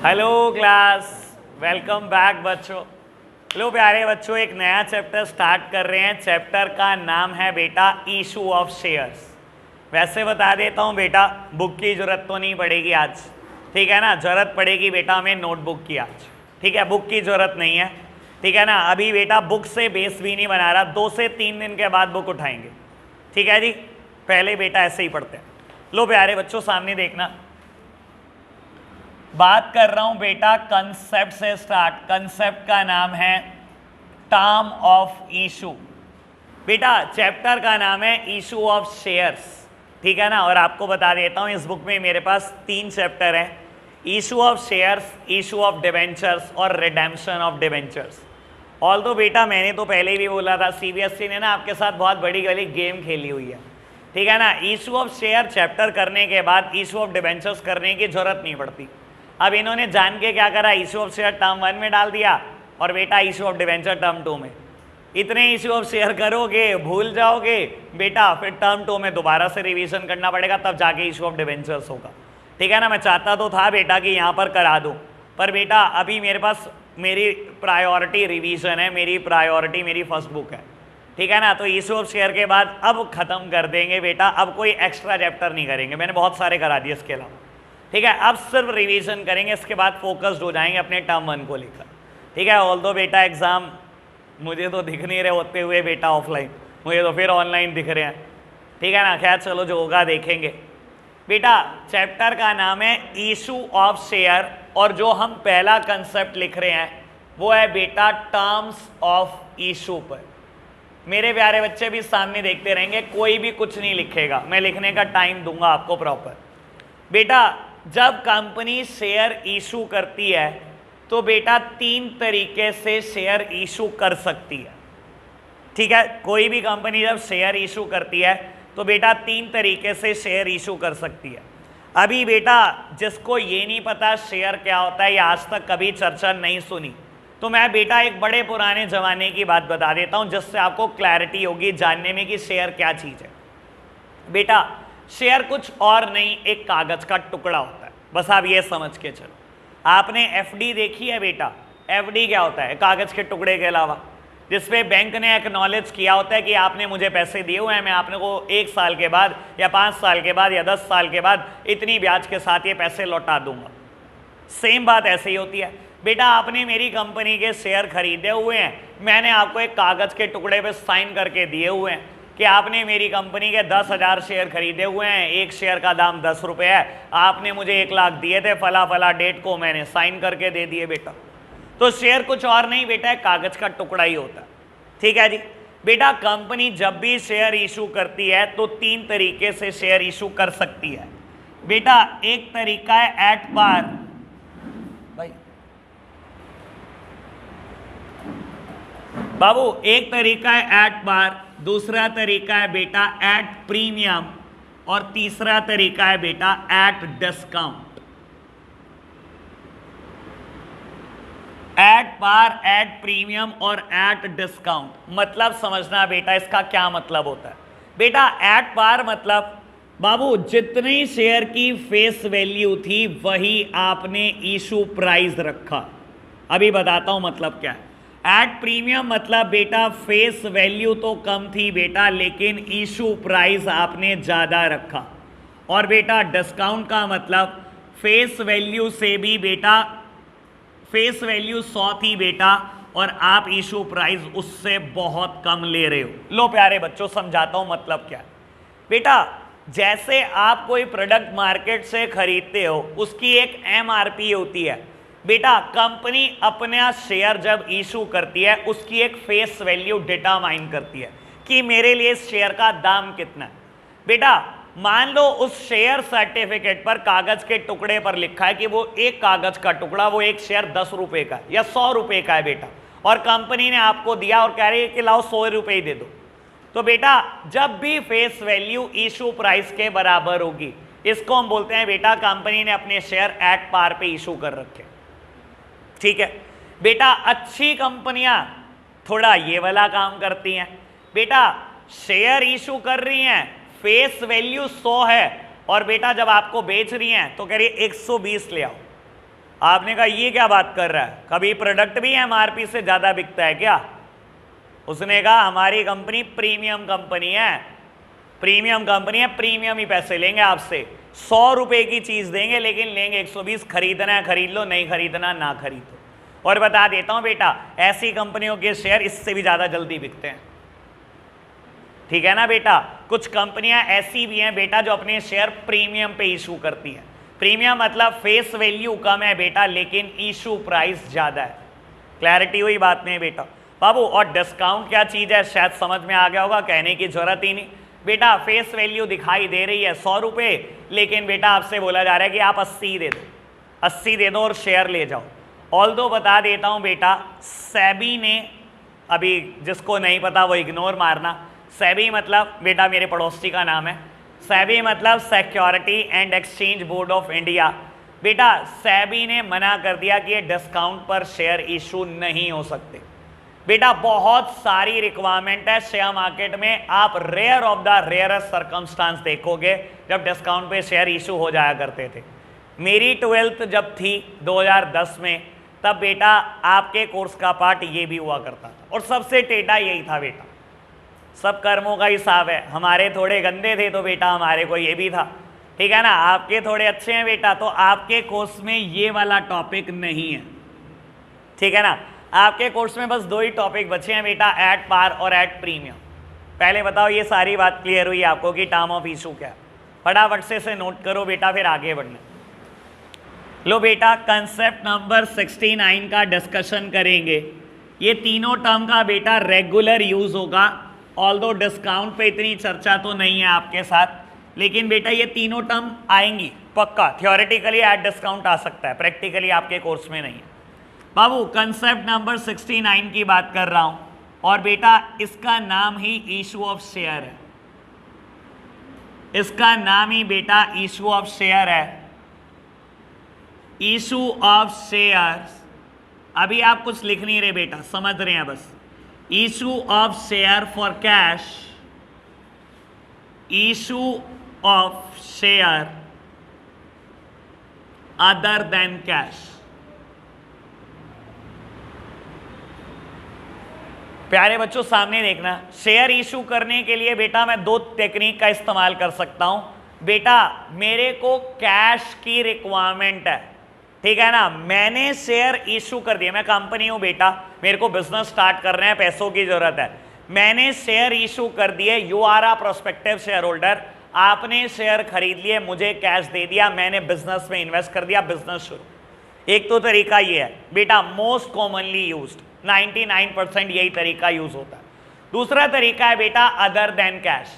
Hello class, welcome back बच्चों। लो प्यारे बच्चों, एक नया चैप्टर स्टार्ट कर रहे हैं। चैप्टर का नाम है बेटा इशू ऑफ शेयर्स। वैसे बता देता हूँ बेटा, बुक की जरूरत तो नहीं पड़ेगी आज, ठीक है ना। जरूरत पड़ेगी बेटा हमें नोटबुक की आज, ठीक है। बुक की जरूरत नहीं है, ठीक है ना। अभी बेटा बुक से बेस भी नहीं बना रहा, 2 से 3 दिन के बाद बुक उठाएंगे, ठीक है जी। पहले बेटा ऐसे ही पढ़ते हैं। लो प्यारे बच्चों, सामने देखना, बात कर रहा हूं बेटा कंसेप्ट से स्टार्ट। कंसेप्ट का नाम है टर्म ऑफ इशू। बेटा चैप्टर का नाम है इशू ऑफ शेयर्स, ठीक है ना। और आपको बता देता हूं, इस बुक में मेरे पास 3 चैप्टर हैं, issue of shares, issue of debentures और रिडेम्पशन ऑफ डिवेंचर्स। ऑल तो बेटा मैंने तो पहले भी बोला था, सीबीएसई ने ना आपके साथ बहुत बड़ी वाली गेम खेली हुई है, ठीक है ना। इशू ऑफ शेयर चैप्टर करने के बाद इशू ऑफ डिवेंचर्स करने की जरूरत नहीं पड़ती। अब इन्होंने जान के क्या करा, इशू ऑफ शेयर टर्म 1 में डाल दिया और बेटा इशू ऑफ डिवेंचर टर्म 2 में। इतने इशू ऑफ शेयर करोगे, भूल जाओगे बेटा, फिर टर्म 2 में दोबारा से रिवीजन करना पड़ेगा, तब जाके इशू ऑफ डिवेंचर्स होगा, ठीक है ना। मैं चाहता तो था बेटा कि यहाँ पर करा दूँ, पर बेटा अभी मेरे पास मेरी प्रायोरिटी रिवीजन है, मेरी प्रायोरिटी मेरी फर्स्ट बुक है, ठीक है ना। तो इशू ऑफ शेयर के बाद अब खत्म कर देंगे बेटा, अब कोई एक्स्ट्रा चैप्टर नहीं करेंगे, मैंने बहुत सारे करा दिए इसके अलावा, ठीक है। अब सिर्फ रिवीजन करेंगे, इसके बाद फोकस्ड हो जाएंगे अपने टर्म 1 को लेकर, ठीक है। ऑल दो बेटा एग्जाम मुझे तो दिख नहीं रहे होते हुए बेटा ऑफलाइन, मुझे तो फिर ऑनलाइन दिख रहे हैं, ठीक है ना। खैर चलो, जो होगा देखेंगे। बेटा चैप्टर का नाम है इशू ऑफ शेयर और जो हम पहला कंसेप्ट लिख रहे हैं वो है बेटा टर्म्स ऑफ इशू पर। मेरे प्यारे बच्चे भी सामने देखते रहेंगे, कोई भी कुछ नहीं लिखेगा, मैं लिखने का टाइम दूंगा आपको प्रॉपर। बेटा जब कंपनी शेयर इशू करती है तो बेटा 3 तरीके से शेयर इशू कर सकती है, ठीक है। कोई भी कंपनी जब शेयर इशू करती है तो बेटा 3 तरीके से शेयर इशू कर सकती है। अभी बेटा जिसको ये नहीं पता शेयर क्या होता है या आज तक कभी चर्चा नहीं सुनी, तो मैं बेटा एक बड़े पुराने जमाने की बात बता देता हूं, जिससे आपको क्लैरिटी होगी जानने में कि शेयर क्या चीज है। बेटा शेयर कुछ और नहीं, एक कागज का टुकड़ा होता है, बस आप ये समझ के चलो। आपने एफडी देखी है बेटा, एफडी क्या होता है, कागज के टुकड़े के अलावा, जिसपे बैंक ने एक्नॉलेज किया होता है कि आपने मुझे पैसे दिए हुए हैं, मैं आपने को 1 साल के बाद या 5 साल के बाद या 10 साल के बाद इतनी ब्याज के साथ ये पैसे लौटा दूंगा। सेम बात ऐसे ही होती है बेटा, आपने मेरी कंपनी के शेयर खरीदे हुए हैं, मैंने आपको एक कागज के टुकड़े पे साइन करके दिए हुए हैं कि आपने मेरी कंपनी के 10,000 शेयर खरीदे हुए हैं, एक शेयर का दाम 10 रुपये है, आपने मुझे 1 लाख दिए थे, फला फला डेट को मैंने साइन करके दे दिए बेटा। तो शेयर कुछ और नहीं बेटा, एक कागज का टुकड़ा ही होता है, ठीक है जी। बेटा कंपनी जब भी शेयर इशू करती है तो 3 तरीके से शेयर इशू कर सकती है बेटा। एक तरीका है एट पार, भाई बाबू, एक तरीका है एट पार, दूसरा तरीका है बेटा एट प्रीमियम और तीसरा तरीका है बेटा at discount. At par, at premium और एट डिस्काउंट मतलब समझना बेटा, इसका क्या मतलब होता है। बेटा एट पार मतलब बाबू जितनी शेयर की फेस वैल्यू थी वही आपने इशू प्राइस रखा। अभी बताता हूं मतलब क्या है। एट प्रीमियम मतलब बेटा फेस वैल्यू तो कम थी बेटा, लेकिन इशू प्राइस आपने ज़्यादा रखा। और बेटा डिस्काउंट का मतलब फेस वैल्यू से भी बेटा, फेस वैल्यू 100 थी बेटा और आप इशू प्राइस उससे बहुत कम ले रहे हो। लो प्यारे बच्चों समझाता हूं मतलब क्या है। बेटा जैसे आप कोई प्रोडक्ट मार्केट से खरीदते हो, उसकी एक एमआरपी होती है बेटा। कंपनी अपना शेयर जब इशू करती है उसकी एक फेस वैल्यू डिटरमाइन करती है कि मेरे लिए इस शेयर का दाम कितना है बेटा। मान लो उस शेयर सर्टिफिकेट पर कागज के टुकड़े पर लिखा है कि वो एक कागज का टुकड़ा, वो एक शेयर 10 रुपए का या 100 रुपए का है बेटा, और कंपनी ने आपको दिया और कह रही है कि लाओ 100 रुपए ही दे दो। तो बेटा जब भी फेस वैल्यू इशू प्राइस के बराबर होगी, इसको हम बोलते हैं बेटा कंपनी ने अपने शेयर एट पार पे इशू कर रखे, ठीक है बेटा। अच्छी कंपनियां थोड़ा ये वाला काम करती हैं बेटा, शेयर इशू कर रही हैं, फेस वैल्यू 100 है और बेटा जब आपको बेच रही हैं तो कह रही है 120 ले आओ, आपने कहा ये क्या बात कर रहा है, कभी प्रोडक्ट भी एमआरपी से ज्यादा बिकता है क्या? उसने कहा हमारी कंपनी प्रीमियम कंपनी है, प्रीमियम कंपनी है, प्रीमियम ही पैसे लेंगे आपसे। 100 रुपए की चीज देंगे लेकिन लेंगे 120। खरीदना है खरीद लो, नहीं खरीदना ना खरीदो। और बता देता हूं बेटा, ऐसी कंपनियों के शेयर इससे भी ज्यादा जल्दी बिकते हैं, ठीक है ना बेटा। कुछ कंपनियां ऐसी भी हैं बेटा जो अपने शेयर प्रीमियम पे इशू करती हैं। प्रीमियम मतलब फेस वैल्यू कम है बेटा लेकिन इशू प्राइस ज्यादा है। क्लैरिटी हुई बात में बेटा बाबू। और डिस्काउंट क्या चीज है शायद समझ में आ गया होगा, कहने की जरूरत ही नहीं बेटा। फेस वैल्यू दिखाई दे रही है 100 रुपए, लेकिन बेटा आपसे बोला जा रहा है कि आप 80 दे दो, 80 दे दो और शेयर ले जाओ। ऑल्दो बता देता हूं बेटा, सेबी ने, अभी जिसको नहीं पता वो इग्नोर मारना, सेबी मतलब बेटा मेरे पड़ोसी का नाम है, सेबी मतलब security and exchange board of India. बेटा सेबी ने मना कर दिया कि ये डिस्काउंट पर शेयर इशू नहीं हो सकते। बेटा बहुत सारी रिक्वायरमेंट है शेयर मार्केट में, आप rare of the rarest circumstance देखोगे जब डिस्काउंट पे शेयर इशू हो जाया करते थे। मेरी 12th जब थी 2010 में, तब बेटा आपके कोर्स का पार्ट ये भी हुआ करता था और सबसे टेढ़ा यही था बेटा। सब कर्मों का हिसाब है, हमारे थोड़े गंदे थे तो बेटा हमारे को ये भी था, ठीक है ना। आपके थोड़े अच्छे हैं बेटा तो आपके कोर्स में ये वाला टॉपिक नहीं है, ठीक है ना। आपके कोर्स में बस 2 ही टॉपिक बचे हैं बेटा, एट पार और एट प्रीमियम। पहले बताओ ये सारी बात क्लियर हुई आपको कि टर्म ऑफ इशू क्या है? फटाफट से नोट करो बेटा, फिर आगे बढ़ना। लो बेटा कंसेप्ट नंबर 69 का डिस्कशन करेंगे। ये तीनों टर्म का बेटा रेगुलर यूज होगा, ऑल्दो डिस्काउंट पे इतनी चर्चा तो नहीं है आपके साथ, लेकिन बेटा ये तीनों टर्म आएंगी पक्का। थियोरेटिकली एट डिस्काउंट आ सकता है, प्रैक्टिकली आपके कोर्स में नहीं है बाबू। कंसेप्ट नंबर 69 की बात कर रहा हूं और बेटा इसका नाम ही इशू ऑफ शेयर है, इसका नाम ही बेटा इशू ऑफ शेयर है। इशू ऑफ शेयर्स, अभी आप कुछ लिख नहीं रहे बेटा, समझ रहे हैं बस। Issue of share for cash, issue of share other than cash. प्यारे बच्चों सामने देखना, शेयर इशू करने के लिए बेटा मैं 2 टेक्निक का इस्तेमाल कर सकता हूं। बेटा मेरे को कैश की रिक्वायरमेंट है, ठीक है ना। मैंने शेयर इशू कर दिया, मैं कंपनी हूं बेटा, मेरे को बिजनेस स्टार्ट कर रहे हैं, पैसों की जरूरत है, मैंने शेयर इशू कर दिए। You are a prospective shareholder, आपने शेयर खरीद लिए, मुझे कैश दे दिया, मैंने बिजनेस में इन्वेस्ट कर दिया, बिजनेस शुरू। एक तो तरीका ये है बेटा, मोस्ट कॉमनली यूज्ड, 99% यही तरीका यूज होता है। दूसरा तरीका है बेटा अदर देन कैश।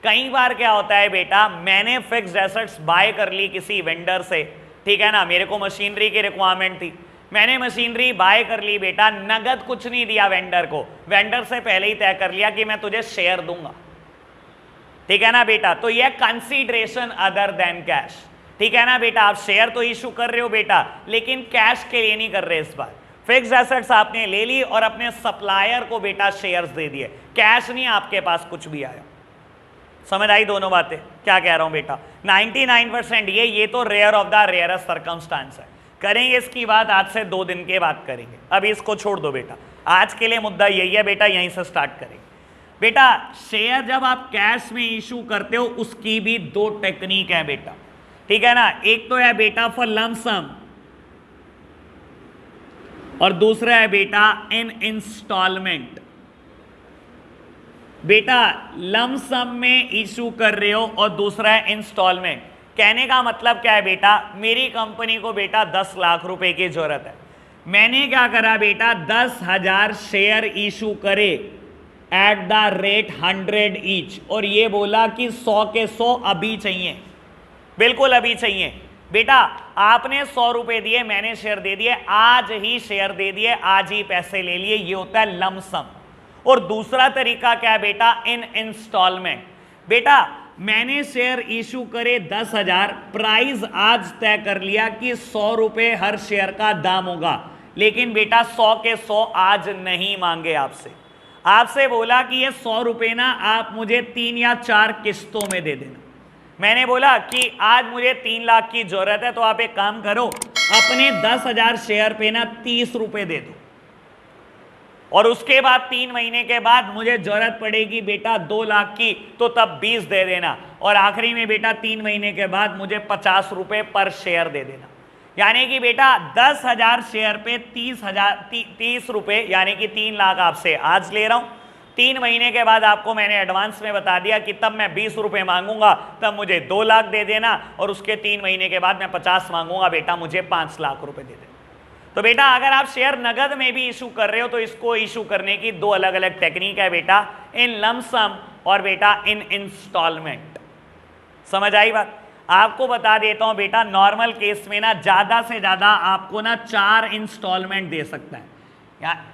कई बार क्या होता है बेटा, मैंने फिक्स्ड एसेट्स बाय कर ली किसी वेंडर से, ठीक है ना, मेरे को मशीनरी की रिक्वायरमेंट थी, मैंने मशीनरी बाय कर ली बेटा, नगद कुछ नहीं दिया वेंडर को, वेंडर से पहले ही तय कर लिया कि मैं तुझे शेयर दूंगा, ठीक है ना बेटा। तो यह कंसीडरेशन अदर देन कैश, ठीक है ना बेटा। आप शेयर तो इशू कर रहे हो बेटा, लेकिन कैश के लिए नहीं कर रहे इस बार। फिक्स्ड एसेट्स आपने ले ली और अपने सप्लायर को बेटा शेयर्स दे दिए, कैश नहीं आपके पास कुछ भी आया। समझ आई दोनों बातें? क्या कह रहा हूं बेटा, 99% ये तो rare of the rarest circumstance है। करेंगे इसकी बात आज से 2 दिन के बाद करेंगे, अभी इसको छोड़ दो बेटा, आज के लिए मुद्दा यही है बेटा, यहीं से स्टार्ट करेंगे बेटा। शेयर जब आप कैश में इशू करते हो उसकी भी 2 टेक्निक है बेटा, ठीक है ना। एक तो है बेटा फॉर लम सम और दूसरा है बेटा इन इंस्टॉलमेंट। बेटा लम सम में इशू कर रहे हो और दूसरा है इंस्टॉलमेंट। कहने का मतलब क्या है बेटा, मेरी कंपनी को बेटा 10 लाख रुपए की जरूरत है, मैंने क्या करा बेटा 10,000 शेयर इशू करे एट द रेट 100 ईच, और ये बोला कि 100 के 100 अभी चाहिए, बिल्कुल अभी चाहिए। बेटा आपने 100 रुपए दिए, मैंने शेयर दे दिए, आज ही शेयर दे दिए, आज ही पैसे ले लिए, ये होता है लमसम। और दूसरा तरीका क्या है बेटा, इन इंस्टॉलमेंट। बेटा मैंने शेयर इशू करे 10,000, प्राइस आज तय कर लिया कि 100 रुपए हर शेयर का दाम होगा, लेकिन बेटा 100 के 100 आज नहीं मांगे आपसे, आपसे बोला कि ये 100 रुपए ना आप मुझे 3 या 4 किस्तों में दे देना। मैंने बोला कि आज मुझे 3 लाख की जरूरत है, तो आप एक काम करो, अपने 10,000 शेयर पे ना 30 रुपए दे दो, और उसके बाद 3 महीने के बाद मुझे जरूरत पड़ेगी बेटा 2 लाख की, तो तब 20 दे देना, और आखिरी में बेटा 3 महीने के बाद मुझे 50 रुपए पर शेयर दे देना। यानी कि बेटा 10,000 शेयर पे 30 रुपए, यानी कि 3 लाख आपसे आज ले रहा हूं। 3 महीने के बाद आपको मैंने एडवांस में बता दिया कि तब मैं 20 रुपए मांगूंगा, तब मुझे 2 लाख दे देना, और उसके 3 महीने के बाद मैं 50 मांगूंगा, बेटा मुझे 5 लाख रुपए दे देना। तो बेटा अगर आप शेयर नगद में भी इशू कर रहे हो तो इसको इशू करने की 2 अलग अलग टेक्निक है बेटा, इन लमसम और बेटा इन इंस्टॉलमेंट। समझ आई बात? आपको बता देता हूं बेटा, नॉर्मल केस में ना ज्यादा से ज्यादा आपको ना 4 इंस्टॉलमेंट दे सकता है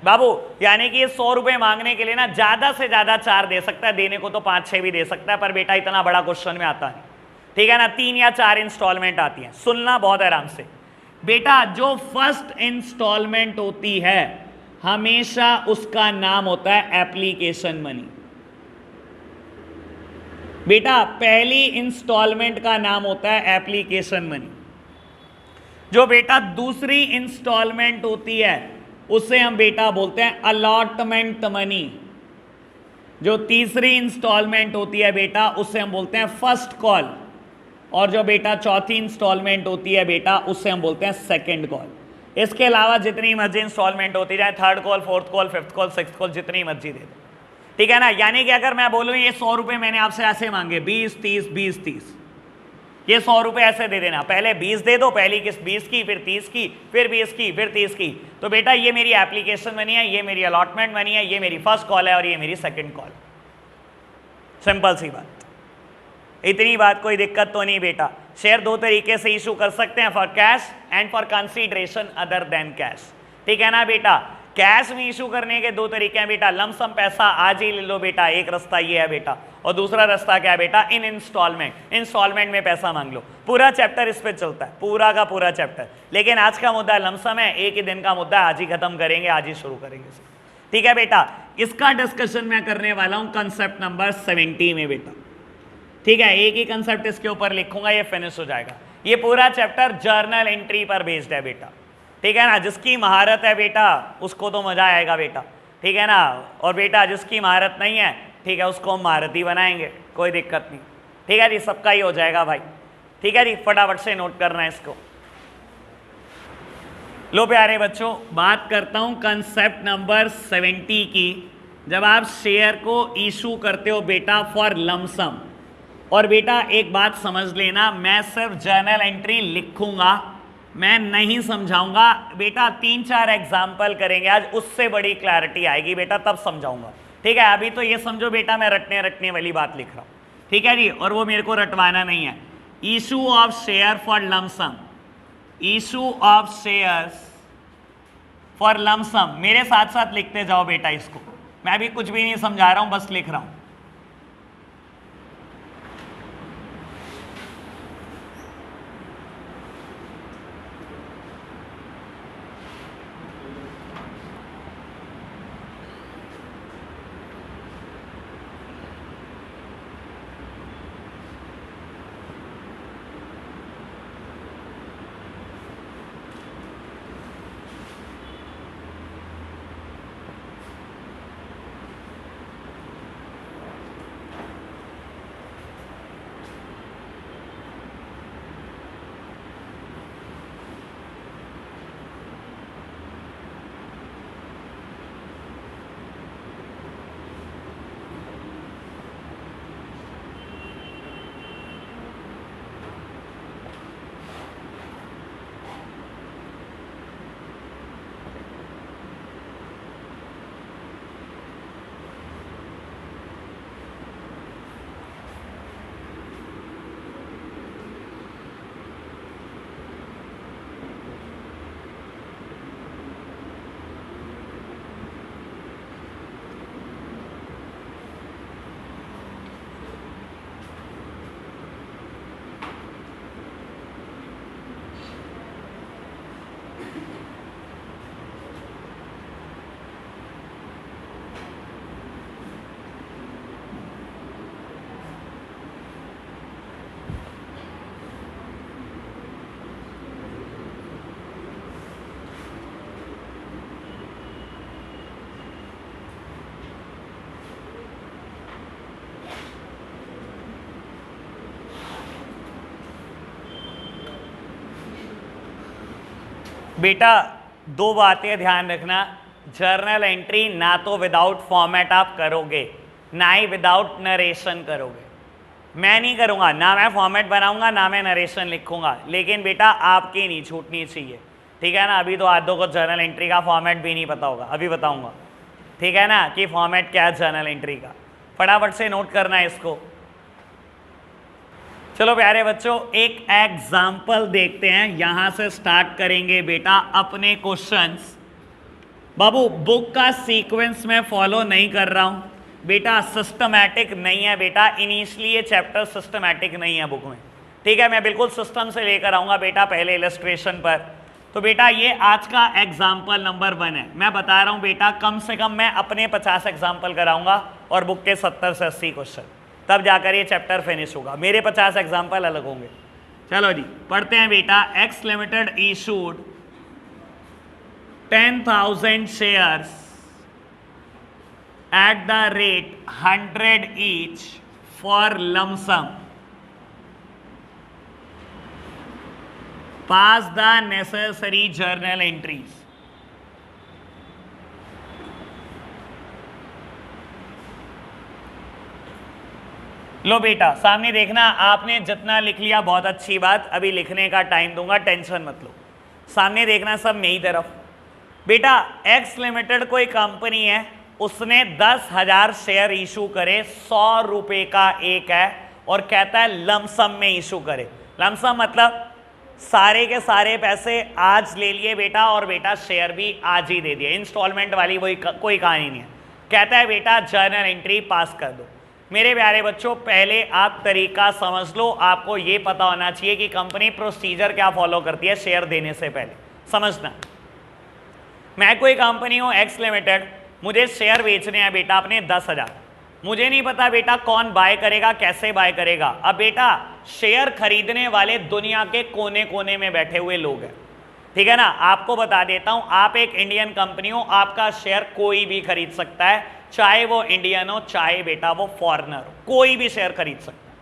बाबू, यानी कि 100 रुपए मांगने के लिए ना ज्यादा से ज्यादा 4 दे सकता है, देने को तो 5-6 भी दे सकता है, पर बेटा इतना बड़ा क्वेश्चन में आता है, ठीक है ना। 3 या 4 इंस्टॉलमेंट आती है, सुनना बहुत आराम से बेटा। जो फर्स्ट इंस्टॉलमेंट होती है हमेशा उसका नाम होता है एप्लीकेशन मनी। बेटा पहली इंस्टॉलमेंट का नाम होता है एप्लीकेशन मनी। जो बेटा दूसरी इंस्टॉलमेंट होती है उसे हम बेटा बोलते हैं अलॉटमेंट मनी। जो तीसरी इंस्टॉलमेंट होती है बेटा उसे हम बोलते हैं फर्स्ट कॉल, और जो बेटा चौथी इंस्टॉलमेंट होती है बेटा उससे हम बोलते हैं सेकंड कॉल। इसके अलावा जितनी मर्जी इंस्टॉलमेंट होती जाए, third call, fourth call, fifth call, sixth call, जितनी मर्जी दे दो, ठीक है ना। यानी कि अगर मैं बोलूं ये 100 रुपए मैंने आपसे ऐसे मांगे 20 30 20 30, ये 100 रुपए ऐसे दे देना, पहले 20 दे दो, पहली किस्त 20 की, फिर 30 की, फिर 20 की, फिर 30 की, तो बेटा ये मेरी एप्लीकेशन मनी है, ये मेरी अलॉटमेंट मनी है, ये मेरी फर्स्ट कॉल है और ये मेरी सेकंड कॉल। सिंपल सी बात, इतनी बात, कोई दिक्कत तो नहीं बेटा। शेयर 2 तरीके से इशू कर सकते हैं, for cash and for consideration other than cash, ठीक है ना बेटा। कैश में इशू करने के 2 तरीके हैं बेटा, लमसम पैसा आज ही ले लो बेटा, एक रास्ता ये है बेटा, और दूसरा रास्ता क्या है बेटा, इन इंस्टॉलमेंट में पैसा मांग लो। पूरा चैप्टर इस पे चलता है, पूरा का पूरा चैप्टर, लेकिन आज का मुद्दा लमसम है, एक ही दिन का मुद्दा, आज ही खत्म करेंगे, आज ही शुरू करेंगे, ठीक है बेटा। इसका डिस्कशन मैं करने वाला हूं कंसेप्ट नंबर 70 में बेटा, ठीक है। एक ही कंसेप्ट इसके ऊपर लिखूंगा, ये फिनिश हो जाएगा। ये पूरा चैप्टर जर्नल एंट्री पर बेस्ड है बेटा, ठीक है ना। जिसकी महारत है बेटा उसको तो मजा आएगा बेटा, ठीक है ना, और बेटा जिसकी महारत नहीं है, ठीक है, उसको हम महारती बनाएंगे, कोई दिक्कत नहीं, ठीक है जी, सबका ही हो जाएगा भाई, ठीक है जी। फटाफट से नोट करना है इसको। लो प्यारे बच्चों, बात करता हूं कंसेप्ट नंबर 70 की। जब आप शेयर को इशू करते हो बेटा फॉर लमसम, और बेटा एक बात समझ लेना, मैं सिर्फ जर्नल एंट्री लिखूंगा, मैं नहीं समझाऊंगा बेटा। 3-4 एग्जाम्पल करेंगे आज, उससे बड़ी क्लैरिटी आएगी बेटा, तब समझाऊंगा, ठीक है। अभी तो ये समझो बेटा मैं रटने वाली बात लिख रहा हूं, ठीक है जी, और वो मेरे को रटवाना नहीं है। Issue of share for lump sum, issue of shares for lump sum, मेरे साथ साथ लिखते जाओ बेटा इसको, मैं भी कुछ भी नहीं समझा रहा हूं, बस लिख रहा हूं। बेटा दो बातें ध्यान रखना, जर्नल एंट्री ना तो विदाउट फॉर्मेट आप करोगे ना ही विदाउट नरेशन करोगे। मैं नहीं करूँगा, ना मैं फॉर्मेट बनाऊंगा ना मैं नरेशन लिखूंगा, लेकिन बेटा आपकी नहीं छूटनी चाहिए, ठीक है ना। अभी तो आधों को जर्नल एंट्री का फॉर्मेट भी नहीं पता होगा, अभी बताऊंगा, ठीक है ना, कि फॉर्मेट क्या है जर्नल एंट्री का। फटाफट से नोट करना है इसको। चलो प्यारे बच्चों, एक एग्जाम्पल देखते हैं, यहां से स्टार्ट करेंगे बेटा अपने क्वेश्चंस। बाबू बुक का सीक्वेंस में फॉलो नहीं कर रहा हूं बेटा, सिस्टमैटिक नहीं है बेटा, इनिशियली ये चैप्टर सिस्टमैटिक नहीं है बुक में, ठीक है। मैं बिल्कुल सिस्टम से लेकर आऊंगा बेटा पहले इलस्ट्रेशन पर। तो बेटा ये आज का एग्जाम्पल नंबर 1 है। मैं बता रहा हूं बेटा, कम से कम मैं अपने 50 एग्जाम्पल कराऊंगा और बुक के 70 से 80 क्वेश्चन, तब जाकर ये चैप्टर फिनिश होगा। मेरे 50 एग्जाम्पल अलग होंगे। चलो जी पढ़ते हैं बेटा। X limited issued 10,000 shares at the rate 100 each for lump sum. Pass the necessary journal entries. लो बेटा सामने देखना, आपने जितना लिख लिया बहुत अच्छी बात, अभी लिखने का टाइम दूंगा, टेंशन मत लो। सामने देखना सब मेरी तरफ। बेटा एक्स लिमिटेड कोई कंपनी है, उसने 10,000 शेयर इशू करे, 100 रुपए का एक है, और कहता है लमसम में इशू करे। लमसम मतलब सारे के सारे पैसे आज ले लिए बेटा, और बेटा शेयर भी आज ही दे दिए, इंस्टॉलमेंट वाली वही कोई कहानी नहीं है। कहता है बेटा जर्नल एंट्री पास कर दो। मेरे प्यारे बच्चों पहले आप तरीका समझ लो, आपको ये पता होना चाहिए कि कंपनी प्रोसीजर क्या फॉलो करती है शेयर देने से पहले। समझना, मैं कोई कंपनी हूँ एक्स लिमिटेड, मुझे शेयर बेचने हैं बेटा अपने 10,000, मुझे नहीं पता बेटा कौन बाय करेगा, कैसे बाय करेगा। अब बेटा शेयर खरीदने वाले दुनिया के कोने कोने में बैठे हुए लोग हैं, ठीक है ना। आपको बता देता हूं, आप एक इंडियन कंपनी हो, आपका शेयर कोई भी खरीद सकता है, चाहे वो इंडियन हो चाहे बेटा वो फॉरेनर हो, कोई भी शेयर खरीद सकता है।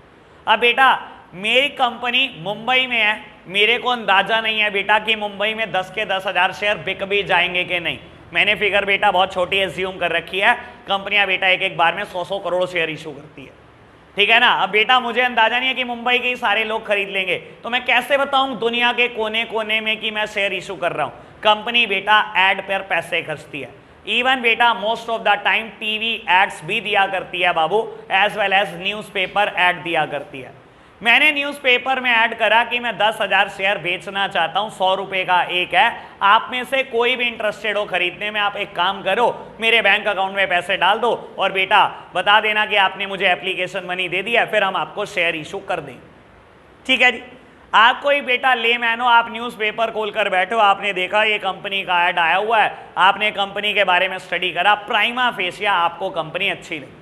अब बेटा मेरी कंपनी मुंबई में है, मेरे को अंदाजा नहीं है बेटा कि मुंबई में 10 के 10,000 शेयर बिक भी जाएंगे कि नहीं। मैंने फिगर बेटा बहुत छोटी एज्यूम कर रखी है, कंपनियां बेटा एक एक बार में 100-100 करोड़ शेयर इशू करती है, ठीक है ना। अब बेटा मुझे अंदाजा नहीं है कि मुंबई के ही सारे लोग खरीद लेंगे, तो मैं कैसे बताऊं दुनिया के कोने कोने में कि मैं शेयर इशू कर रहा हूं। कंपनी बेटा एड पर पैसे खर्चती है, इवन बेटा most of the time TV ads भी दिया करती है बाबू, as well as newspaper ad दिया करती है। मैंने न्यूज़पेपर में ऐड करा कि मैं 10,000 शेयर बेचना चाहता हूं, 100 रुपए का एक है, आप में से कोई भी इंटरेस्टेड हो खरीदने में, आप एक काम करो मेरे बैंक अकाउंट में पैसे डाल दो और बेटा बता देना कि आपने मुझे एप्लीकेशन मनी दे दिया, फिर हम आपको शेयर इशू कर दें, ठीक है जी। आप कोई बेटा लेमैन हो, आप न्यूज़पेपर खोलकर बैठो, आपने देखा ये कंपनी का ऐड आया हुआ है, आपने कंपनी के बारे में स्टडी करा, प्राइमा फेसिया आपको कंपनी अच्छी लगी,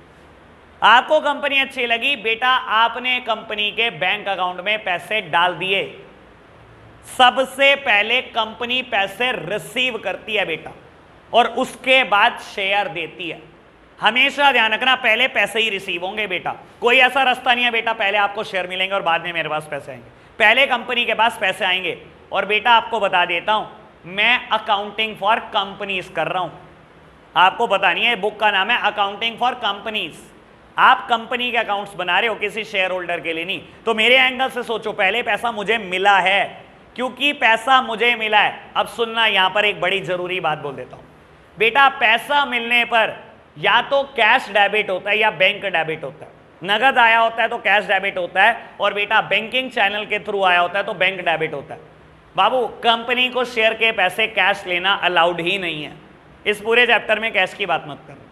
आपको कंपनी अच्छी लगी बेटा, आपने कंपनी के बैंक अकाउंट में पैसे डाल दिए। सबसे पहले कंपनी पैसे रिसीव करती है बेटा, और उसके बाद शेयर देती है। हमेशा ध्यान रखना पहले पैसे ही रिसीव होंगे बेटा, कोई ऐसा रास्ता नहीं है बेटा पहले आपको शेयर मिलेंगे और बाद में मेरे पास पैसे आएंगे। पहले कंपनी के पास पैसे आएंगे। और बेटा आपको बता देता हूं, मैं अकाउंटिंग फॉर कंपनीज कर रहा हूं, आपको पता नहीं है, बुक का नाम है अकाउंटिंग फॉर कंपनीज। आप कंपनी के अकाउंट्स बना रहे हो किसी शेयर होल्डर के लिए नहीं। तो मेरे एंगल से सोचो, पहले पैसा मुझे मिला है, क्योंकि पैसा मुझे मिला है। अब सुनना, यहां पर एक बड़ी जरूरी बात बोल देता हूं बेटा, पैसा मिलने पर या तो कैश डेबिट होता है या बैंक डेबिट होता है। नगद आया होता है तो कैश डेबिट होता है, और बेटा बैंकिंग चैनल के थ्रू आया होता है तो बैंक डेबिट होता है। बाबू कंपनी को शेयर के पैसे कैश लेना अलाउड ही नहीं है, इस पूरे चैप्टर में कैश की बात मत करो।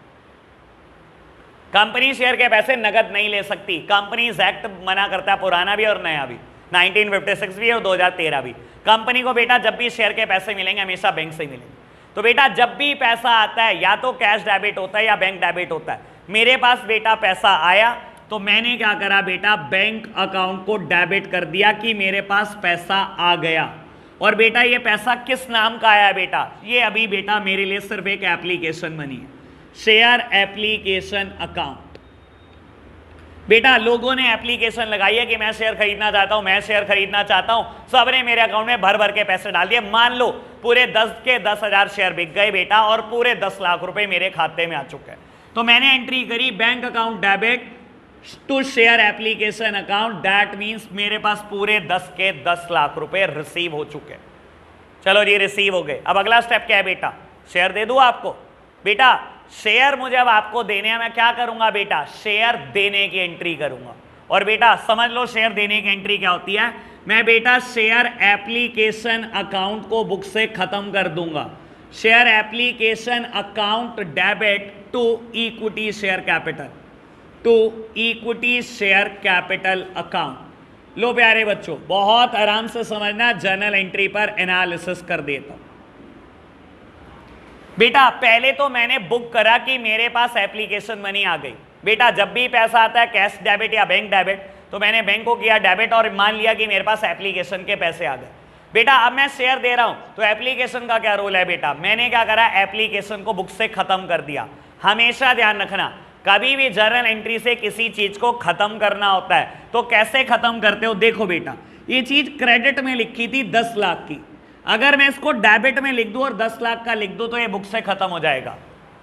कंपनी शेयर के पैसे नगद नहीं ले सकती, कंपनीज एक्ट मना करता है, पुराना भी और नया भी, 1956 भी और 2013 भी। कंपनी को बेटा जब भी शेयर के पैसे मिलेंगे हमेशा बैंक से मिलेंगे। तो बेटा जब भी पैसा आता है या तो कैश डेबिट होता है या बैंक डेबिट होता है। मेरे पास बेटा पैसा आया तो मैंने क्या करा बेटा, बैंक अकाउंट को डेबिट कर दिया कि मेरे पास पैसा आ गया। और बेटा ये पैसा किस नाम का आया बेटा, ये अभी बेटा मेरे लिए सिर्फ एक एप्लीकेशन बनी है, शेयर एप्लीकेशन अकाउंट। बेटा लोगों ने एप्लीकेशन लगाई है कि मैं शेयर खरीदना चाहता हूं, मैं शेयर खरीदना चाहता हूं, सबने मेरे अकाउंट में भर भर के पैसे डाल दिए। मान लो पूरे 10 के 10,000 शेयर बिक गए बेटा और पूरे 10 लाख रुपए मेरे खाते में आ चुके हैं। तो मैंने एंट्री करी bank account debit to share application account, that means मेरे पास पूरे 10 के 10 लाख रुपए रिसीव हो चुके हैं। चलो जी रिसीव हो गए। अब अगला स्टेप क्या है बेटा, शेयर दे दूं आपको। बेटा शेयर मुझे अब आपको देने हैं, मैं क्या करूंगा बेटा, शेयर देने की एंट्री करूंगा। और बेटा समझ लो शेयर देने की एंट्री क्या होती है, मैं बेटा शेयर एप्लीकेशन अकाउंट को बुक से खत्म कर दूंगा। Share application account debit to equity share capital, to equity share capital account. लो प्यारे बच्चों बहुत आराम से समझना, जर्नल एंट्री पर एनालिसिस कर देता हूं। बेटा पहले तो मैंने बुक करा कि मेरे पास एप्लीकेशन मनी आ गई। बेटा जब भी पैसा आता है कैश डेबिट या बैंक डेबिट, तो मैंने बैंक को किया डेबिट और मान लिया कि मेरे पास एप्लीकेशन के पैसे आ गए। बेटा अब मैं शेयर दे रहा हूं तो एप्लीकेशन का क्या रोल है बेटा, मैंने क्या करा, एप्लीकेशन को बुक से खत्म कर दिया। हमेशा ध्यान रखना कभी भी जर्नल एंट्री से किसी चीज को खत्म करना होता है तो कैसे खत्म करते हो, देखो बेटा ये चीज क्रेडिट में लिखी थी 10 लाख की, अगर मैं इसको डेबिट में लिख दूं और 10 लाख का लिख दूं तो ये बुक से खत्म हो जाएगा।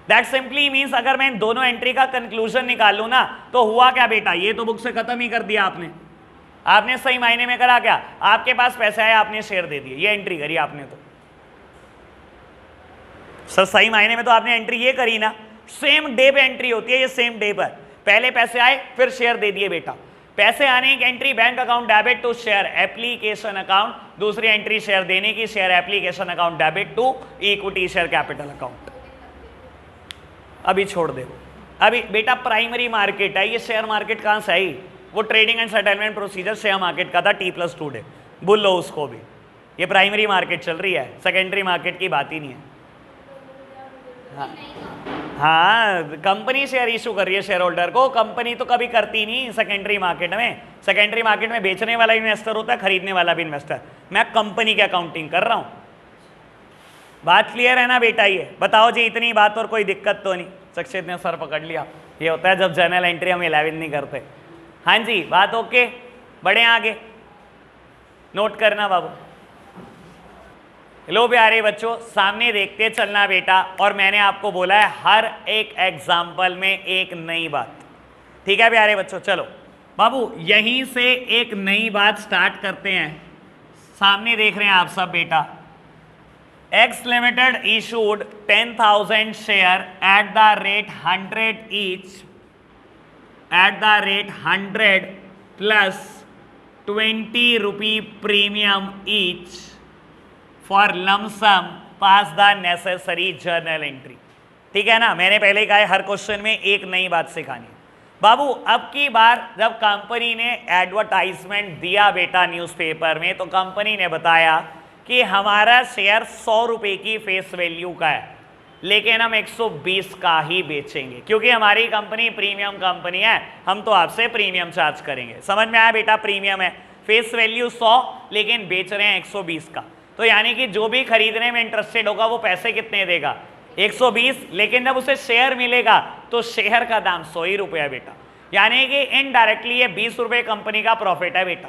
दैट सिंपली मीन्स अगर मैं इन दोनों एंट्री का कंक्लूजन निकाल लूं ना तो हुआ क्या बेटा, ये तो बुक से खत्म ही कर दिया आपने। आपने सही मायने में करा क्या, आपके पास पैसा है आपने शेयर दे दिए, ये एंट्री करी आपने। तो सर सही मायने में तो आपने एंट्री ये करी ना, सेम डे पे एंट्री होती है ये, सेम डे पर पहले पैसे आए फिर शेयर दे दिए बेटा। पैसे आने की entry bank account debit to share application account, दूसरी एंट्री शेयर देने की share application account debit to equity share capital account. अभी छोड़ दे, अभी बेटा प्राइमरी मार्केट है ये, शेयर मार्केट कहां से आई, वो trading and settlement procedure share market का था T+2 डे, भूल लो उसको भी। ये प्राइमरी मार्केट चल रही है, सेकेंडरी मार्केट की बात ही नहीं है। हाँ कंपनी शेयर इशू कर रही है शेयर होल्डर को, कंपनी तो कभी करती नहीं सेकेंडरी मार्केट में। सेकेंडरी मार्केट में बेचने वाला इन्वेस्टर होता है, खरीदने वाला भी इन्वेस्टर। मैं कंपनी की अकाउंटिंग कर रहा हूं। बात क्लियर है ना बेटा, ये बताओ जी इतनी बात और कोई दिक्कत तो नहीं। सक्षित ने सर पकड़ लिया, ये होता है जब जर्नल एंट्री हम 11 नहीं करते। हाँ जी बात ओके, बढ़े आगे, नोट करना बाबू। लो प्यारे बच्चों सामने देखते चलना बेटा, और मैंने आपको बोला है हर एक एग्जाम्पल में एक नई बात, ठीक है प्यारे बच्चों। चलो बाबू यहीं से एक नई बात स्टार्ट करते हैं। सामने देख रहे हैं आप सब बेटा, X Limited issued 10,000 share at the rate 100 each, at the rate 100 plus 20 rupee premium each for lump sum, pass the necessary journal entry। ठीक है ना, मैंने पहले कहा है हर क्वेश्चन में एक नई बात सिखानी। बाबू अब की बार जब कंपनी ने एडवर्टाइजमेंट दिया बेटा न्यूज़पेपर में, तो कंपनी ने बताया कि हमारा शेयर 100 रुपये की फेस वैल्यू का है, लेकिन हम 120 का ही बेचेंगे क्योंकि हमारी कंपनी प्रीमियम कंपनी है, हम तो आपसे प्रीमियम चार्ज करेंगे। समझ में आया बेटा, प्रीमियम है, फेस वैल्यू 100 लेकिन बेच रहे हैं 120 का। तो यानी कि जो भी खरीदने में इंटरेस्टेड होगा वो पैसे कितने देगा, 120, लेकिन जब उसे शेयर मिलेगा तो शेयर का दाम 100 ही रुपये है बेटा। यानी कि इनडायरेक्टली ये 20 रुपये कंपनी का प्रॉफिट है बेटा।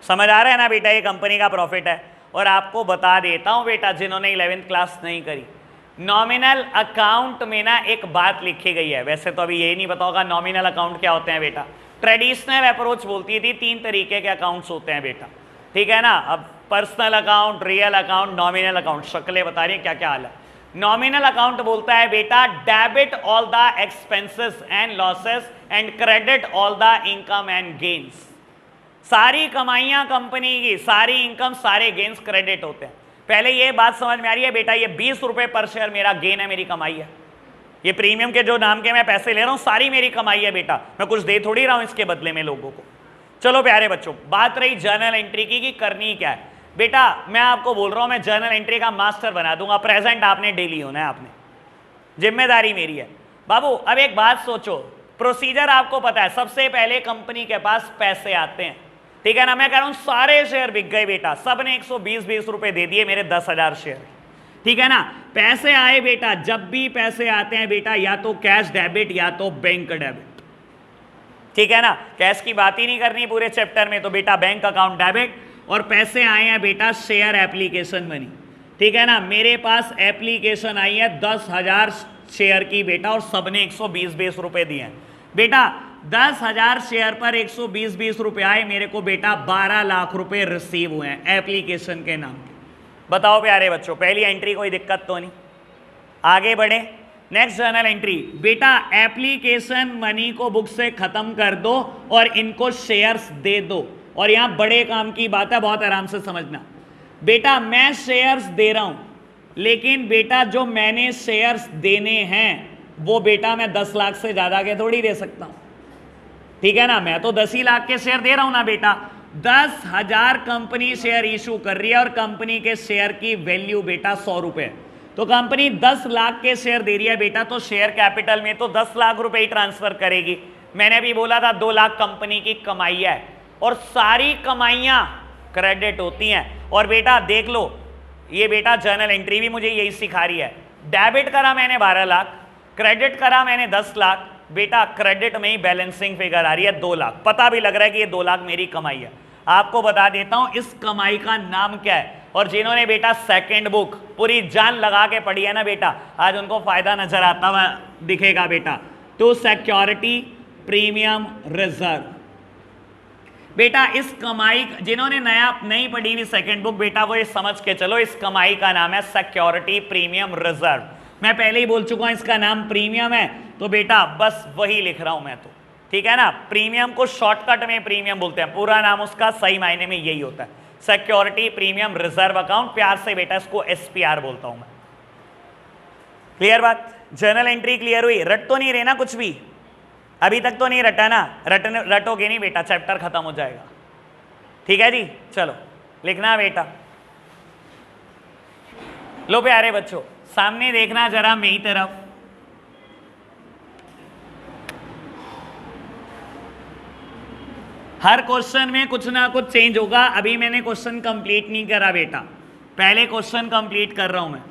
समझ आ रहा है ना बेटा, ये कंपनी का प्रॉफिट है। और आपको बता देता हूं बेटा जिन्होंने 11th क्लास नहीं करी, नॉमिनल अकाउंट में ना एक बात लिखी गई है। वैसे तो अभी ये नहीं पता होगा नॉमिनल अकाउंट क्या होते हैं बेटा। ट्रेडिशनल अप्रोच बोलती थी 3 तरीके के अकाउंट्स होते हैं बेटा, ठीक है ना। अब personal account, real account, nominal account, शक्लें बता रही है क्या क्या हाल है। नॉमिनल अकाउंट बोलता है बेटा debit all the expenses and losses and credit all the income and gains. सारी कमाइयां कंपनी की, सारी इनकम, सारे गेन्स क्रेडिट होते हैं। पहले ये बात समझ में आ रही है बेटा, ये 20 रुपये पर शेयर मेरा गेन है, मेरी कमाई है। ये प्रीमियम के जो नाम के मैं पैसे ले रहा हूं सारी मेरी कमाई है बेटा, मैं कुछ दे थोड़ी रहा हूं इसके बदले में लोगों को। चलो प्यारे बच्चों, बात रही जर्नल एंट्री की कि करनी क्या है। बेटा मैं आपको बोल रहा हूं मैं जर्नल एंट्री का मास्टर बना दूंगा, प्रेजेंट आपने डेली होना है, आपने, जिम्मेदारी मेरी है। बाबू अब एक बात सोचो, प्रोसीजर आपको पता है, सबसे पहले कंपनी के पास पैसे आते हैं, ठीक है ना। मैं कह रहा हूं सारे शेयर बिक गए बेटा, सबने 120 रुपए दे दिए मेरे 10,000 शेयर, ठीक है ना। पैसे आए बेटा, जब भी पैसे आते हैं बेटा या तो कैश डेबिट या तो बैंक डेबिट, ठीक है ना। कैश की बात ही नहीं करनी पूरे चैप्टर में, तो बेटा बैंक अकाउंट डेबिट और पैसे आए हैं बेटा शेयर एप्लीकेशन मनी, ठीक है ना। मेरे पास एप्लीकेशन आई है 10,000 शेयर की बेटा, और सबने 120-20 रुपए दिए हैं बेटा। 10,000 शेयर पर 120-20 रुपए आए, मेरे को बेटा 12 लाख रुपए रिसीव हुए हैं एप्लीकेशन के नाम के। बताओ प्यारे बच्चों, पहली एंट्री कोई दिक्कत तो नहीं। आगे बढ़े, नेक्स्ट जर्नल एंट्री बेटा, एप्लीकेशन मनी को बुक से खत्म कर दो और इनको शेयर्स दे दो। और यहां बड़े काम की बात है, बहुत आराम से समझना बेटा। मैं शेयर्स दे रहा हूं, लेकिन बेटा जो मैंने शेयर्स देने हैं वो बेटा मैं 10 लाख से ज्यादा के थोड़ी दे सकता हूं, ठीक है ना। मैं तो 10 ही लाख के शेयर दे रहा हूं ना बेटा। 10,000 कंपनी शेयर इशू कर रही है और कंपनी के शेयर की वैल्यू बेटा 100 रुपए, तो कंपनी 10 लाख के शेयर दे रही है बेटा, तो शेयर कैपिटल में तो 10 लाख रुपए ही ट्रांसफर करेगी। मैंने भी बोला था 2 लाख कंपनी की कमाई है, और सारी कमाइयां क्रेडिट होती हैं। और बेटा देख लो, ये बेटा जर्नल एंट्री भी मुझे यही सिखा रही है। डेबिट करा मैंने 12 लाख, क्रेडिट करा मैंने 10 लाख, बेटा क्रेडिट में ही बैलेंसिंग फिगर आ रही है 2 लाख। पता भी लग रहा है कि ये 2 लाख मेरी कमाई है। आपको बता देता हूं इस कमाई का नाम क्या है, और जिन्होंने बेटा सेकंड बुक पूरी जान लगा के पढ़ी है ना बेटा, आज उनको फायदा नजर आता हुआ दिखेगा बेटा। तो सिक्योरिटी प्रीमियम रिजर्व बेटा, इस कमाई, जिन्होंने नई पढ़ी हुई सेकंड बुक बेटा, वो ये समझ के चलो इस कमाई का नाम है सिक्योरिटी प्रीमियम रिजर्व। मैं पहले ही बोल चुका हूं इसका नाम प्रीमियम है, तो बेटा बस वही लिख रहा हूं मैं तो, ठीक है ना। प्रीमियम को शॉर्टकट में प्रीमियम बोलते हैं, पूरा नाम उसका सही मायने में यही होता है, सिक्योरिटी प्रीमियम रिजर्व अकाउंट। प्यार से बेटा इसको SPR बोलता हूं मैं। क्लियर बात? जर्नल एंट्री क्लियर हुई? रट तो नहीं रहे ना कुछ भी? अभी तक तो नहीं रटा ना? रटोगे नहीं बेटा, चैप्टर खत्म हो जाएगा, ठीक है जी। चलो लिखना बेटा। लो प्यारे बच्चों, सामने देखना जरा मेरी तरफ। हर क्वेश्चन में कुछ ना कुछ चेंज होगा। अभी मैंने क्वेश्चन कंप्लीट नहीं करा बेटा, पहले क्वेश्चन कंप्लीट कर रहा हूं मैं।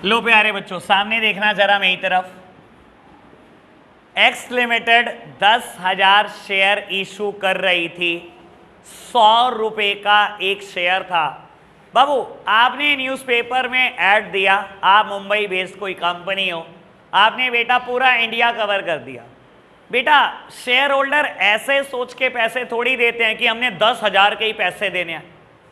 लो प्यारे बच्चों, सामने देखना जरा मेरी तरफ। एक्स लिमिटेड 10,000 शेयर इशू कर रही थी, 100 रुपए का एक शेयर था। बाबू आपने न्यूज़पेपर में ऐड दिया, आप मुंबई बेस्ड कोई कंपनी हो, आपने बेटा पूरा इंडिया कवर कर दिया। बेटा शेयर होल्डर ऐसे सोच के पैसे थोड़ी देते हैं कि हमने 10,000 के ही पैसे देने हैं,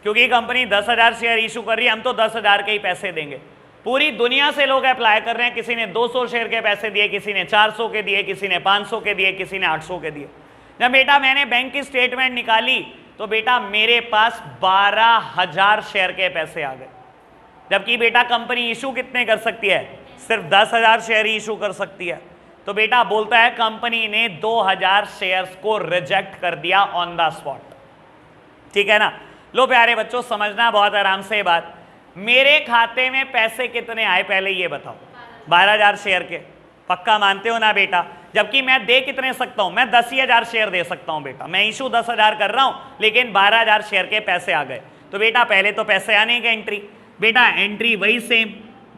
क्योंकि कंपनी 10,000 शेयर इशू कर रही है, हम तो 10,000 के ही पैसे देंगे। पूरी दुनिया से लोग अप्लाई कर रहे हैं, किसी ने 200 शेयर के पैसे दिए, किसी ने 400 के दिए, किसी ने 500 के दिए, किसी ने 800 के दिए। जब बेटा मैंने बैंक की स्टेटमेंट निकाली तो बेटा मेरे पास 12,000 शेयर के पैसे आ गए, जबकि बेटा कंपनी इशू कितने कर सकती है? सिर्फ 10,000 शेयर ही इशू कर सकती है। तो बेटा बोलता है कंपनी ने 2,000 शेयर्स को रिजेक्ट कर दिया ऑन द स्पॉट, ठीक है ना। लो प्यारे बच्चों समझना बहुत आराम से बात। मेरे खाते में पैसे कितने आए पहले ये बताओ? 12,000 शेयर के, पक्का मानते हो ना बेटा? जबकि मैं दे कितने सकता हूं? मैं 10,000 शेयर दे सकता हूं बेटा, मैं इशू 10,000 कर रहा हूं, लेकिन 12,000 शेयर के पैसे आ गए। तो बेटा पहले तो पैसे आने की एंट्री, बेटा एंट्री वही same,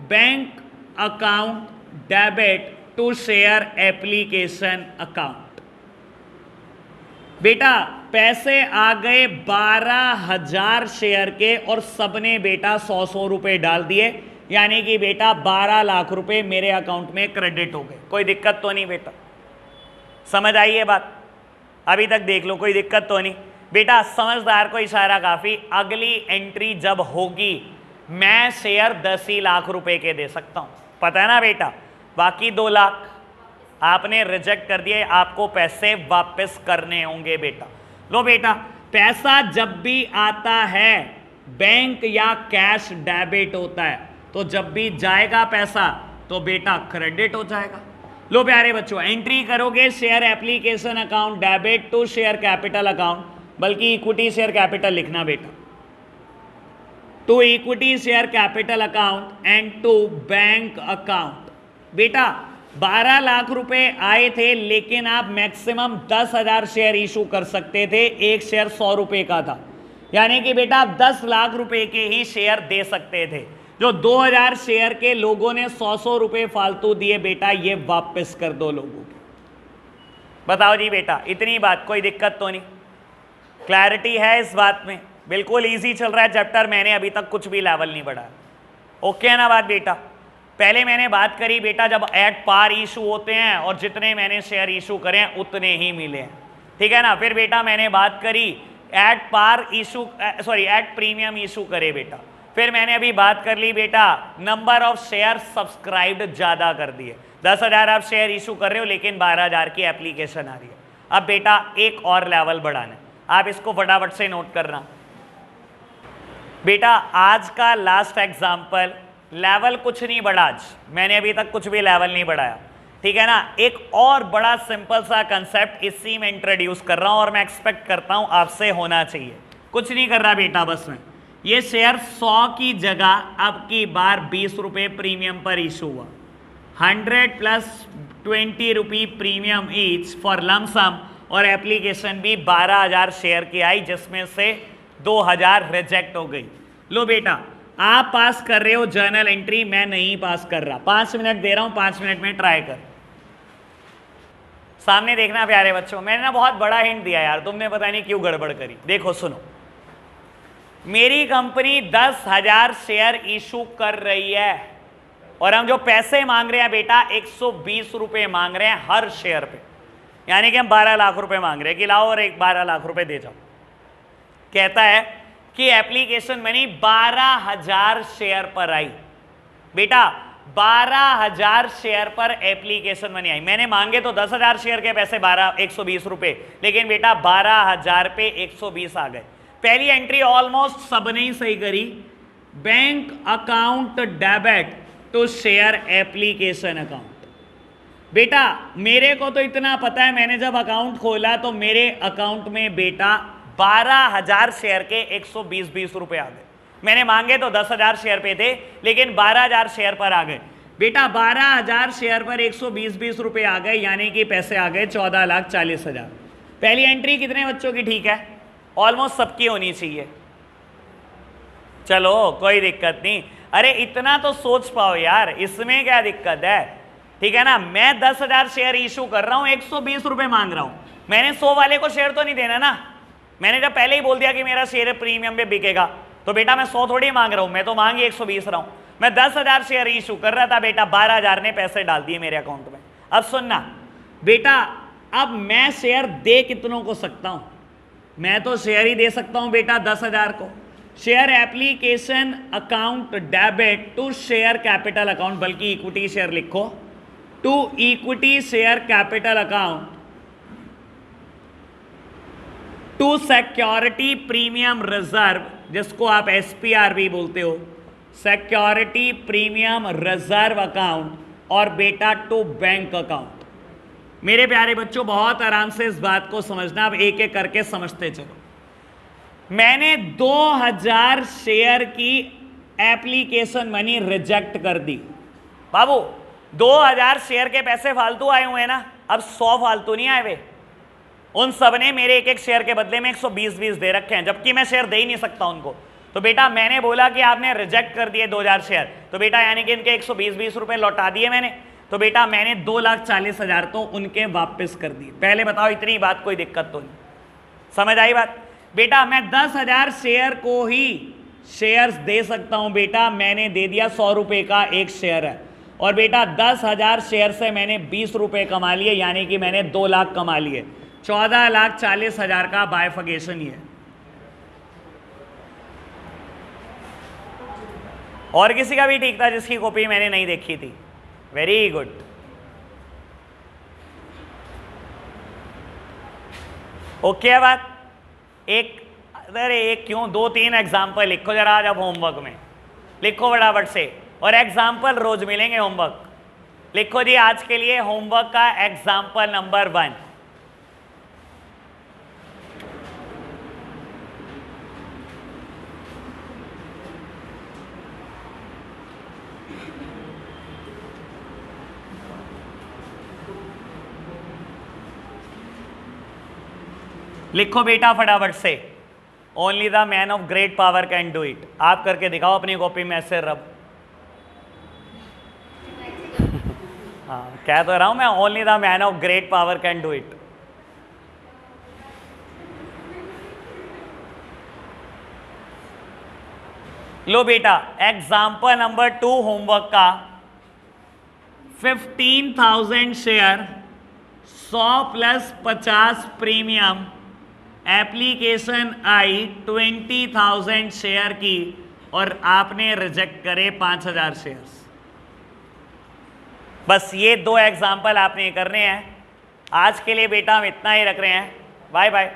bank account debit to share application account. बेटा पैसे आ गए 12,000 शेयर के, और सबने बेटा 100-100 रुपए डाल दिए, यानी कि बेटा 12 लाख रुपए मेरे अकाउंट में क्रेडिट हो गए। कोई दिक्कत तो नहीं बेटा? समझ आई ये बात? अभी तक देख लो, कोई दिक्कत तो नहीं बेटा? समझदार को इशारा काफी। अगली एंट्री जब होगी मैं शेयर 10 ही लाख रुपए के दे सकता हूं, पता है ना बेटा? बाकी 2 लाख आपने रिजेक्ट कर दिए, आपको पैसे वापस करने होंगे बेटा। लो बेटा, पैसा जब भी आता है बैंक या कैश डेबिट होता है, तो जब भी जाएगा पैसा तो बेटा क्रेडिट हो जाएगा। लो प्यारे बच्चों, एंट्री करोगे share application account debit to share capital account, बल्कि इक्विटी शेयर कैपिटल लिखना बेटा, to equity share capital account and to bank account. बेटा 12 लाख रुपए आए थे, लेकिन आप मैक्सिमम 10,000 शेयर इशू कर सकते थे, एक शेयर 100 रुपए का था, यानी कि बेटा आप 10 लाख रुपए के ही शेयर दे सकते थे। जो 2000 शेयर के लोगों ने 100 रुपए फालतू दिए, बेटा ये वापस कर दो लोगों को। बताओ जी बेटा, इतनी बात, कोई दिक्कत तो नहीं? क्लैरिटी है इस बात में? बिल्कुल इजी चल रहा है चैप्टर, मैंने अभी तक कुछ भी लेवल नहीं बढ़ाया। ओके है ना बात बेटा? पहले मैंने बात करी बेटा जब एट पार इशू होते हैं और जितने मैंने शेयर इशू करे हैं उतने ही मिले हैं, ठीक है ना। फिर बेटा मैंने बात करी at par issue, sorry at premium issue करे बेटा। फिर मैंने अभी बात कर ली बेटा नंबर ऑफ शेयर सब्सक्राइब्ड ज़्यादा कर दिए। 10,000 आप शेयर इशू कर रहे हो, लेकिन 12,000 की एप्लीकेशन आ रही है। अब बेटा एक और लेवल बढ़ाना है, आप इसको फटाफट से नोट करना बेटा। आज का लास्ट एग्जाम्पल, लेवल कुछ नहीं बढ़ा आज, मैंने अभी तक कुछ भी लेवल नहीं बढ़ाया, ठीक है ना। एक और बड़ा सिंपल सा कंसेप्ट इसी में इंट्रोड्यूस कर रहा हूं और मैं एक्सपेक्ट करता हूं आपसे होना चाहिए। कुछ नहीं कर रहा बेटा, बस में ये शेयर 100 की जगह अब की बार 20 रुपये प्रीमियम पर इशू हुआ। 100 plus 20 rupee premium each for lump sum, और एप्लीकेशन भी 12,000 शेयर की आई, जिसमें से 2,000 रिजेक्ट हो गई। लो बेटा, आप पास कर रहे हो जर्नल एंट्री, मैं नहीं पास कर रहा। 5 मिनट दे रहा हूं, 5 मिनट में ट्राई कर। सामने देखना प्यारे बच्चों, मैंने ना बहुत बड़ा हिंट दिया यार, तुमने पता नहीं क्यों गड़बड़ करी। देखो सुनो, मेरी कंपनी 10,000 शेयर इशू कर रही है और हम जो पैसे मांग रहे हैं बेटा 120 रुपए मांग रहे हैं हर शेयर पे, यानी कि हम 12 लाख रुपए मांग रहे हैं कि लाओ और एक 12 लाख रुपए दे जाओ। कहता है कि एप्लीकेशन मनी 12,000 शेयर पर आई। बेटा 12,000 शेयर पर एप्लीकेशन मनी आई, मैंने मांगे तो 10,000 शेयर के पैसे 120 रुपए, लेकिन बेटा 12,000 पे 120 आ गए। पहली एंट्री ऑलमोस्ट सबने ही सही करी, bank account debit to share application account. बेटा मेरे को तो इतना पता है, मैंने जब अकाउंट खोला तो मेरे अकाउंट में बेटा 12,000 शेयर के 120 रुपए आ गए। मैंने मांगे तो 10,000 शेयर पे थे, लेकिन 12,000 शेयर पर आ गए। बेटा 12,000 शेयर पर 120 रुपए आ गए, यानी कि पैसे आ गए 14,40,000। पहली एंट्री कितने बच्चों की ठीक है? ऑलमोस्ट सबकी होनी चाहिए। चलो कोई दिक्कत नहीं, अरे इतना तो सोच पाओ यार, इसमें क्या दिक्कत है, ठीक है ना। मैं 10,000 शेयर इशू कर रहा हूं, 120 रुपए मांग रहा हूं, मैंने 100 वाले को शेयर तो नहीं देना ना। मैंने जब पहले ही बोल दिया कि मेरा शेयर प्रीमियम पे बिकेगा, तो बेटा मैं 100 थोड़ी मांग रहा हूं, मैं तो मांग ही 120 रहा हूं। मैं 10,000 शेयर इशू कर रहा था बेटा, 12,000 ने पैसे डाल दिए मेरे अकाउंट में। अब सुनना बेटा, अब मैं शेयर दे कितनों को सकता हूं? मैं तो शेयर ही दे सकता हूं बेटा 10,000 को। Share application account debit to share capital account, बल्कि इक्विटी शेयर लिखो, to equity share capital account to security premium reserve, जिसको आप SPR भी बोलते हो, सिक्योरिटी प्रीमियम रिजर्व अकाउंट, और बेटा टू बैंक अकाउंट। मेरे प्यारे बच्चों बहुत आराम से इस बात को समझना, अब एक एक करके समझते चलो। मैंने 2,000 शेयर की एप्लीकेशन मनी रिजेक्ट कर दी। बाबू 2,000 शेयर के पैसे फालतू आए हुए हैं ना, अब 100 फालतू नहीं आए हुए। उन सब ने मेरे एक एक शेयर के बदले में 120 दे रखे हैं, जबकि मैं शेयर दे ही नहीं सकता उनको। तो बेटा मैंने बोला कि आपने रिजेक्ट कर दिए 2,000 शेयर, तो बेटा यानी कि इनके 120 रुपए लौटा दिए मैंने। तो बेटा मैंने 2,40,000 तो उनके वापस कर दिए। पहले बताओ इतनी बात कोई दिक्कत तो नहीं? समझ आई बात? बेटा मैं 10,000 शेयर को ही शेयर्स दे सकता हूं बेटा, मैंने दे दिया 100 रुपए का एक शेयर है, और बेटा 10,000 शेयर से मैंने 20 रुपए कमा लिए, यानी कि मैंने 2 लाख कमा लिए। 14,40,000 का बाइफिकेशन ये। और किसी का भी ठीक था जिसकी कॉपी मैंने नहीं देखी थी? Very good. ओके बात? एक, अरे एक क्यों, 2-3 एग्जाम्पल लिखो जरा आज अब होमवर्क में, लिखो फटाफट से, और एग्जाम्पल रोज मिलेंगे होमवर्क। लिखो जी आज के लिए होमवर्क का एग्जाम्पल नंबर 1। लिखो बेटा फटाफट से, only the man of great power can do it. आप करके दिखाओ अपनी कॉपी में ऐसे रब। हाँ कह तो रहा हूं मैं, only the man of great power can do it. लो बेटा एग्जाम्पल नंबर 2 होमवर्क का, 15,000 शेयर 100 प्लस 50 प्रीमियम एप्लीकेशन आई 20,000 शेयर की और आपने रिजेक्ट करे 5,000 शेयर्स। बस ये 2 एग्जाम्पल आपने करने हैं। आज के लिए बेटा हम इतना ही रख रहे हैं। Bye bye.